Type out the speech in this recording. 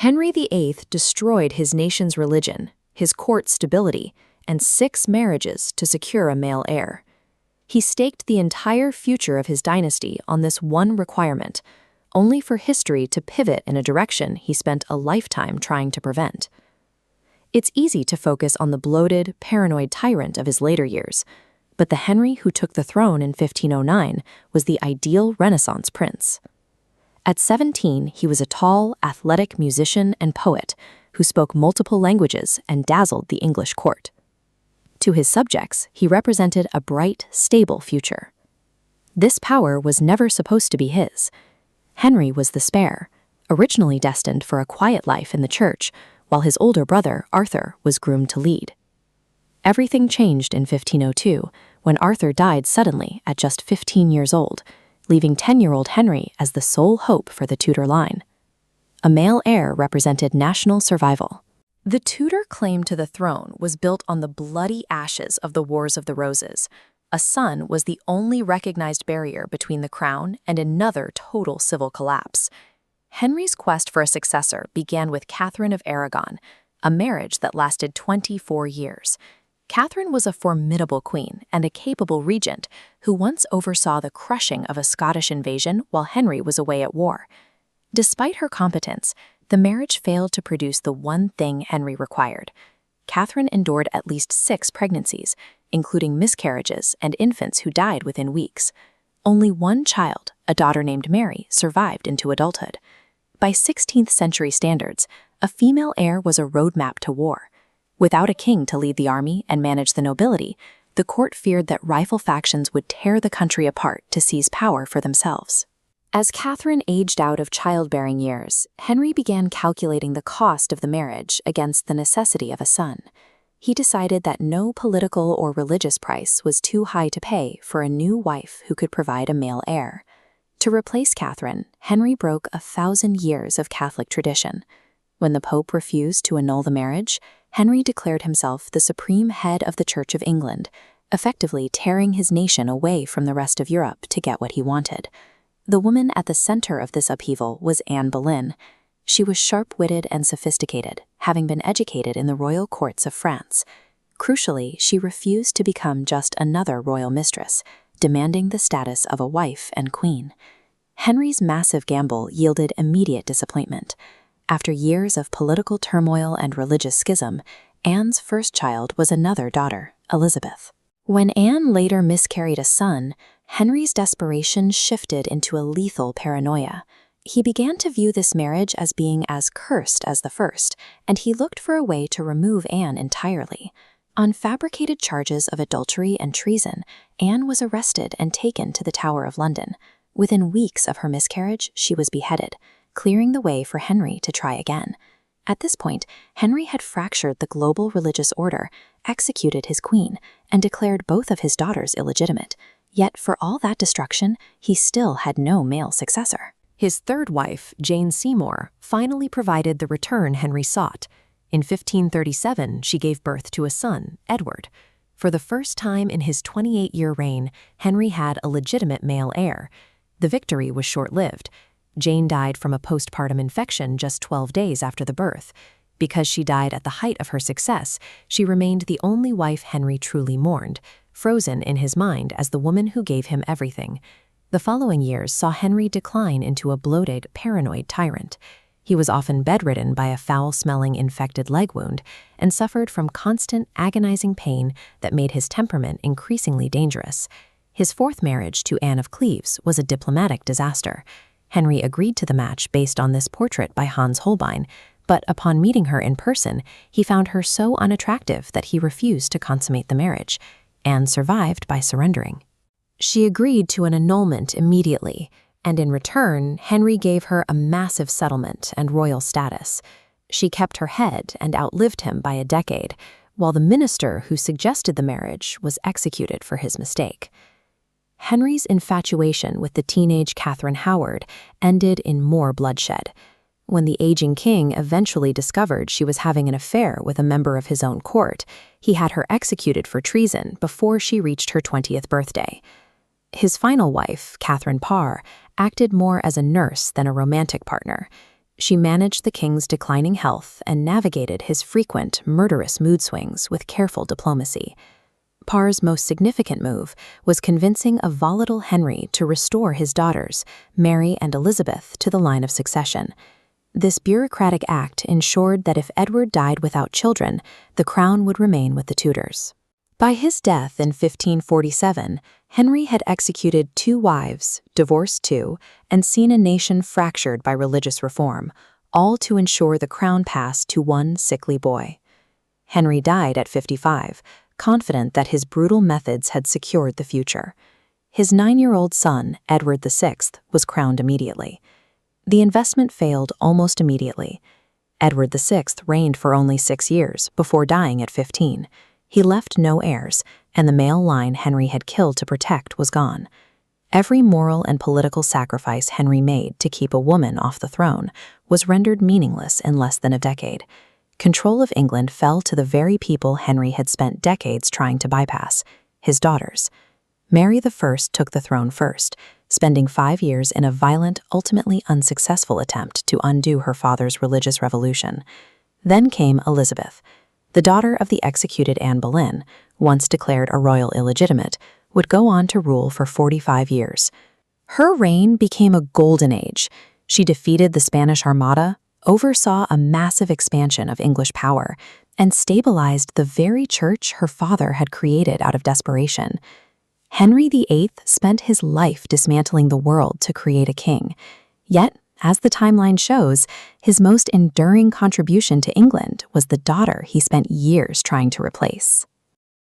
Henry VIII destroyed his nation's religion, his court stability, and 6 marriages to secure a male heir. He staked the entire future of his dynasty on this one requirement, only for history to pivot in a direction he spent a lifetime trying to prevent. It's easy to focus on the bloated, paranoid tyrant of his later years, but the Henry who took the throne in 1509 was the ideal Renaissance prince. At 17, he was a tall, athletic musician and poet who spoke multiple languages and dazzled the English court. To his subjects, he represented a bright, stable future. This power was never supposed to be his. Henry was the spare, originally destined for a quiet life in the church, while his older brother, Arthur, was groomed to lead. Everything changed in 1502, when Arthur died suddenly at just 15 years old, leaving 10-year-old Henry as the sole hope for the Tudor line. A male heir represented national survival. The Tudor claim to the throne was built on the bloody ashes of the Wars of the Roses. A son was the only recognized barrier between the crown and another total civil collapse. Henry's quest for a successor began with Catherine of Aragon, a marriage that lasted 24 years. Catherine was a formidable queen and a capable regent who once oversaw the crushing of a Scottish invasion while Henry was away at war. Despite her competence, the marriage failed to produce the one thing Henry required. Catherine endured at least 6 pregnancies, including miscarriages and infants who died within weeks. Only one child, a daughter named Mary, survived into adulthood. By 16th century standards, a female heir was a roadmap to war. Without a king to lead the army and manage the nobility, the court feared that rival factions would tear the country apart to seize power for themselves. As Catherine aged out of childbearing years, Henry began calculating the cost of the marriage against the necessity of a son. He decided that no political or religious price was too high to pay for a new wife who could provide a male heir. To replace Catherine, Henry broke 1,000 years of Catholic tradition. When the Pope refused to annul the marriage, Henry declared himself the supreme head of the Church of England, effectively tearing his nation away from the rest of Europe to get what he wanted. The woman at the center of this upheaval was Anne Boleyn. She was sharp-witted and sophisticated, having been educated in the royal courts of France. Crucially, she refused to become just another royal mistress, demanding the status of a wife and queen. Henry's massive gamble yielded immediate disappointment. After years of political turmoil and religious schism, Anne's first child was another daughter, Elizabeth. When Anne later miscarried a son, Henry's desperation shifted into a lethal paranoia. He began to view this marriage as being as cursed as the first, and he looked for a way to remove Anne entirely. On fabricated charges of adultery and treason, Anne was arrested and taken to the Tower of London. Within weeks of her miscarriage, she was beheaded, clearing the way for Henry to try again. At this point, Henry had fractured the global religious order, executed his queen, and declared both of his daughters illegitimate. Yet for all that destruction, he still had no male successor. His third wife, Jane Seymour, finally provided the return Henry sought. In 1537, she gave birth to a son, Edward. For the first time in his 28-year reign, Henry had a legitimate male heir. The victory was short-lived. Jane died from a postpartum infection just 12 days after the birth. Because she died at the height of her success, she remained the only wife Henry truly mourned, frozen in his mind as the woman who gave him everything. The following years saw Henry decline into a bloated, paranoid tyrant. He was often bedridden by a foul-smelling infected leg wound and suffered from constant, agonizing pain that made his temperament increasingly dangerous. His fourth marriage to Anne of Cleves was a diplomatic disaster. Henry agreed to the match based on this portrait by Hans Holbein, but upon meeting her in person, he found her so unattractive that he refused to consummate the marriage. Anne survived by surrendering. She agreed to an annulment immediately, and in return, Henry gave her a massive settlement and royal status. She kept her head and outlived him by a decade, while the minister who suggested the marriage was executed for his mistake. Henry's infatuation with the teenage Catherine Howard ended in more bloodshed. When the aging king eventually discovered she was having an affair with a member of his own court, he had her executed for treason before she reached her 20th birthday. His final wife, Catherine Parr, acted more as a nurse than a romantic partner. She managed the king's declining health and navigated his frequent, murderous mood swings with careful diplomacy. Parr's most significant move was convincing a volatile Henry to restore his daughters, Mary and Elizabeth, to the line of succession. This bureaucratic act ensured that if Edward died without children, the crown would remain with the Tudors. By his death in 1547, Henry had executed 2 wives, divorced 2, and seen a nation fractured by religious reform, all to ensure the crown passed to one sickly boy. Henry died at 55, confident that his brutal methods had secured the future. His 9-year-old son, Edward VI, was crowned immediately. The investment failed almost immediately. Edward VI reigned for only 6 years before dying at 15. He left no heirs, and the male line Henry had killed to protect was gone. Every moral and political sacrifice Henry made to keep a woman off the throne was rendered meaningless in less than a decade. Control of England fell to the very people Henry had spent decades trying to bypass, his daughters. Mary I took the throne first, spending 5 years in a violent, ultimately unsuccessful attempt to undo her father's religious revolution. Then came Elizabeth. The daughter of the executed Anne Boleyn, once declared a royal illegitimate, would go on to rule for 45 years. Her reign became a golden age. She defeated the Spanish Armada, oversaw a massive expansion of English power, and stabilized the very church her father had created out of desperation. Henry VIII spent his life dismantling the world to create a king. Yet, as the timeline shows, his most enduring contribution to England was the daughter he spent years trying to replace.